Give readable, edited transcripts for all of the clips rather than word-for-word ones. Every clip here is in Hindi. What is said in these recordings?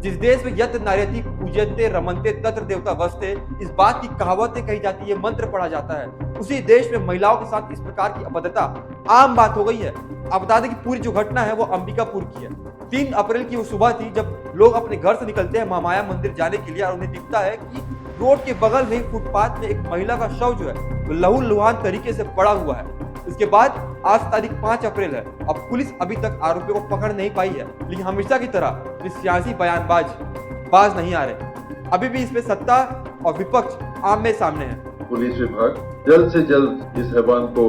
जिस देश में यत् नार्यति पूज्यन्ते रमन्ते तत्र देवता वसते, इस बात की कहावतें कही जाती है, मंत्र पढ़ा जाता है, उसी देश में महिलाओं के साथ इस प्रकार की अभद्रता आम बात हो गई है। आप बता दें कि पूरी जो घटना है वो अंबिकापुर की है। 3 अप्रैल की वो सुबह थी जब लोग अपने घर से निकलते हैं महामाया मंदिर जाने के लिए और उन्हें दिखता है कि रोड के बगल में फुटपाथ में एक महिला का शव जो है वो लहूलुहान तरीके से पड़ा हुआ है। इसके बाद आज तारीख 5 अप्रैल है। अब पुलिस अभी तक आरोपियों को पकड़ नहीं पाई है, लेकिन हमेशा की तरह ये सियासी बयानबाज बाज नहीं आ रहे। अभी भी इसमें सत्ता और विपक्ष आमने सामने है। पुलिस विभाग जल्द से जल्द इस हैवान को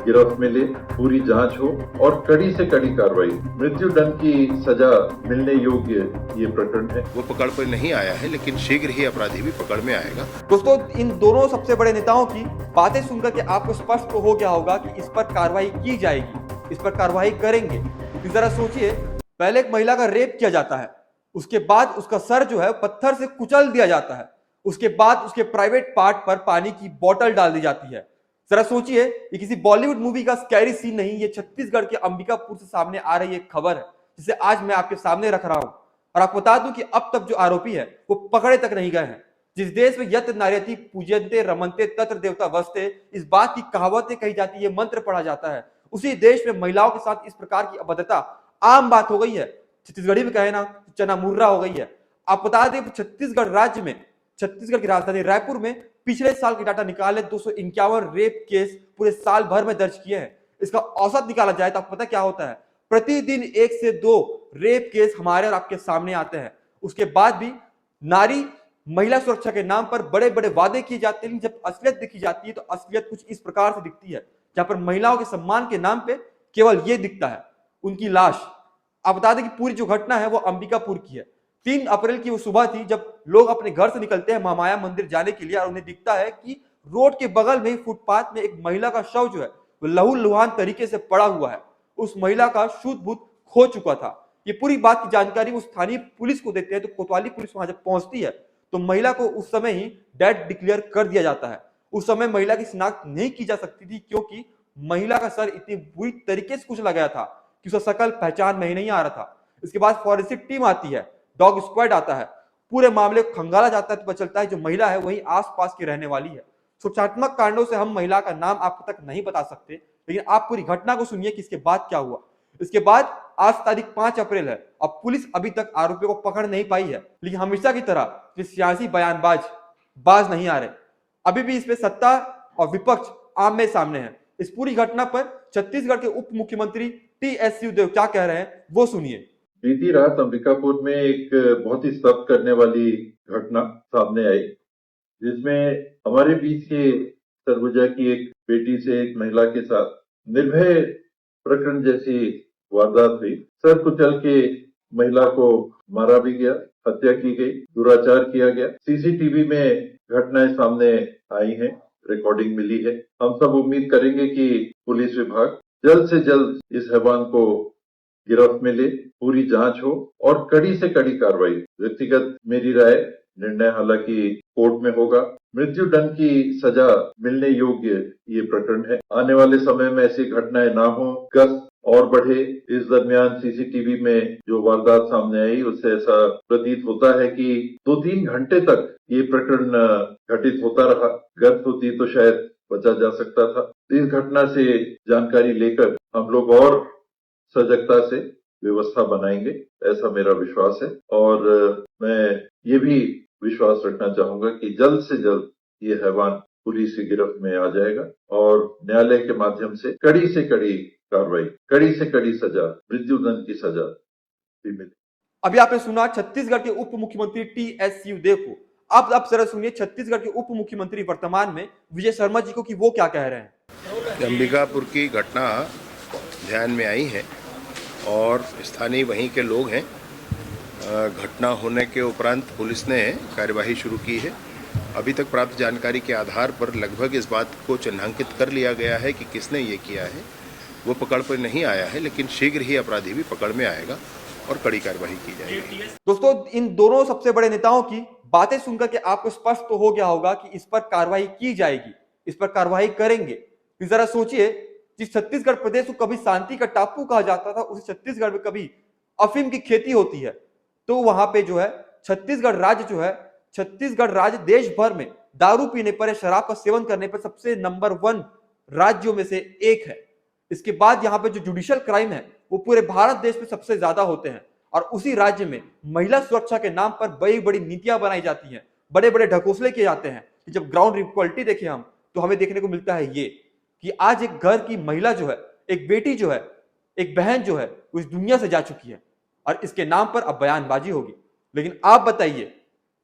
गिरफ्त में ले, पूरी जांच हो और कड़ी से कड़ी कार्रवाई, मृत्यु दंड की सजा मिलने योग्य ये प्रकरण है। वो पकड़ पर नहीं आया है, लेकिन शीघ्र ही अपराधी भी पकड़ में आएगा। दोस्तों, इन दोनों सबसे बड़े नेताओं की बातें सुनकर के आपको स्पष्ट तो हो गया होगा कि इस पर कार्रवाई की जाएगी, इस पर कार्रवाई करेंगे। जरा सोचिए, पहले एक महिला का रेप किया जाता है, उसके बाद उसका सर जो है पत्थर से कुचल दिया जाता है, उसके बाद उसके प्राइवेट पार्ट पर पानी की बोतल डाल दी जाती है। जरा सोचिए, ये किसी बॉलीवुड मूवी का स्कैरी सीन नहीं, ये छत्तीसगढ़ के अंबिकापुर से सामने आ रही एक खबर है जिसे आज मैं आपके सामने रख रहा हूं। और आपको बता दूं कि अब तक जो आरोपी है वो पकड़े तक नहीं गए हैं। जिस देश में यत् नार्यति पूज्यन्ते रमन्ते तत्र देवता वसते, इस बात की कहावतें कही जाती है, मंत्र पढ़ा जाता है, उसी देश में महिलाओं के साथ इस प्रकार की अभद्रता आम बात हो गई है। छत्तीसगढ़ी में कहे ना, चना मुर्रा हो गई है। आप बता दें छत्तीसगढ़ राज्य में, छत्तीसगढ़ की राजधानी रायपुर में पिछले साल के डाटा निकाले 251 रेप केस पूरे साल भर में दर्ज किए हैं। इसका औसत निकाला जाए तो आपको पता क्या होता है, प्रतिदिन 1 से 2 रेप केस हमारे और आपके सामने आते हैं। उसके बाद भी नारी महिला सुरक्षा के नाम पर बड़े बड़े वादे किए जाते हैं, जब असलियत देखी जाती है तो असलियत कुछ इस प्रकार से दिखती है, जहां पर महिलाओं के सम्मान के नाम पे केवल ये दिखता है, उनकी लाश। आप बता दें कि पूरी जो घटना है वो अंबिकापुर की है। 3 अप्रैल की वो सुबह थी जब लोग अपने घर से निकलते हैं महामाया मंदिर जाने के लिए और उन्हें दिखता है कि रोड के बगल में फुटपाथ में एक महिला का शव जो है वो लहूलुहान तरीके से पड़ा हुआ है। उस महिला का शुद्ध-बुद्ध खो चुका था। ये पूरी बात की जानकारी वो स्थानीय पुलिस को देते हैं, तो कोतवाली पुलिस वहां जब पहुंचती है तो महिला को उस समय ही डेड डिक्लेयर कर दिया जाता है। उस समय महिला की शिनाख्त नहीं की जा सकती थी, क्योंकि महिला का सर इतनी बुरी तरीके से कुचला गया था कि उसका शकल पहचान में ही नहीं आ रहा था। इसके बाद फॉरेंसिक टीम आती है, डॉग स्क्वाड आता है, पूरे मामले को खंगाला जाता है तो पता चलता है जो महिला है वही आसपास की रहने वाली है। सूचनात्मक कारणों से हम महिला का नाम आप तक नहीं बता सकते, लेकिन आप पूरी घटना को सुनिए कि इसके बाद क्या हुआ। इसके बाद आज तारीख 5 अप्रैल है। अब पुलिस अभी तक आरोपियों को पकड़ नहीं पाई है, लेकिन हमेशा की तरह ये सियासी बयानबाज बाज नहीं आ रहे। अभी भी इसमें सत्ता और विपक्ष आमने सामने है। इस पूरी घटना पर छत्तीसगढ़ के उप मुख्यमंत्री टी.एस. सिंहदेव क्या कह रहे हैं वो सुनिए। बीती रात अंबिकापुर में एक बहुत ही स्तब्ध करने वाली घटना सामने आई, जिसमें हमारे बीच के सरगुजा की एक बेटी से एक महिला के साथ निर्भय प्रकरण जैसी वारदात हुई। सर कुचल के महिला को मारा भी गया, हत्या की गई, दुराचार किया गया। सीसीटीवी में घटनाएं सामने आई हैं, रिकॉर्डिंग मिली है। हम सब उम्मीद करेंगे कि पुलिस विभाग जल्द से जल्द इस हैवान को गिरफ्त में ले, पूरी जांच हो और कड़ी से कड़ी कार्रवाई। व्यक्तिगत मेरी राय, निर्णय हालांकि कोर्ट में होगा। मृत्यु दंड की सजा मिलने योग्य ये प्रकरण है। आने वाले समय में ऐसी घटनाएं ना हो, गश्त और बढ़े। इस दरमियान सीसीटीवी में जो वारदात सामने आई उससे ऐसा प्रतीत होता है कि 2-3 घंटे तक ये प्रकरण घटित होता रहा। गश्त होती तो शायद बचा जा सकता था। इस घटना से जानकारी लेकर हम लोग और सजगता से व्यवस्था बनाएंगे, ऐसा मेरा विश्वास है। और मैं ये भी विश्वास रखना चाहूंगा कि जल्द से जल्द ये हैवान पुलिस की गिरफ्त में आ जाएगा और न्यायालय के माध्यम से कड़ी कार्रवाई, कड़ी से कड़ी सजा, मृत्यु दंड की सजा भी मिले। अभी आपने सुना छत्तीसगढ़ के उप मुख्यमंत्री टी.एस. सिंहदेव को। अब आप जरा सुनिए छत्तीसगढ़ के उप मुख्यमंत्री वर्तमान में विजय शर्मा जी को कि वो क्या कह रहे हैं। अंबिकापुर की घटना ध्यान में आई है और स्थानीय वहीं के लोग हैं। घटना होने के उपरांत पुलिस ने कार्यवाही शुरू की है। अभी तक प्राप्त जानकारी के आधार पर लगभग इस बात को चिन्हांकित कर लिया गया है कि किसने ये किया है। वो पकड़ पर नहीं आया है, लेकिन शीघ्र ही अपराधी भी पकड़ में आएगा और कड़ी कार्रवाई की जाएगी। दोस्तों, इन दोनों सबसे बड़े नेताओं की बातें सुनकर के आपको स्पष्ट तो हो गया होगा कि इस पर कार्रवाई की जाएगी, इस पर कार्रवाई करेंगे। जरा सोचिए, जिस छत्तीसगढ़ प्रदेश को कभी शांति का टापू कहा जाता था, उस छत्तीसगढ़ में कभी अफीम की खेती होती है, तो वहां पे जो है छत्तीसगढ़ राज्य देश भर में दारू पीने पर या शराब का सेवन करने पर सबसे नंबर 1 राज्यों में से एक है। इसके बाद यहाँ पे जो जुडिशियल क्राइम है वो पूरे भारत देश में सबसे ज्यादा होते हैं, और उसी राज्य में महिला सुरक्षा के नाम पर बड़ी बड़ी नीतियां बनाई जाती हैं, बड़े बड़े ढकोसले किए जाते हैं। कि जब ग्राउंड रियलिटी देखें हम, तो हमें देखने को मिलता है ये कि आज एक घर की महिला जो है, एक बेटी जो है, एक बहन जो है, वो इस दुनिया से जा चुकी है, और इसके नाम पर अब बयानबाजी होगी। लेकिन आप बताइए,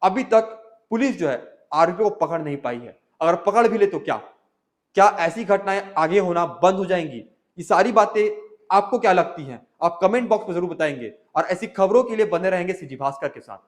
अभी तक पुलिस जो है आरोपी को पकड़ नहीं पाई है। अगर पकड़ भी ले तो क्या ऐसी घटनाएं आगे होना बंद हो जाएंगी? ये सारी बातें आपको क्या लगती हैं? आप कमेंट बॉक्स में जरूर बताएंगे, और ऐसी खबरों के लिए बने रहेंगे सीजी भास्कर के साथ।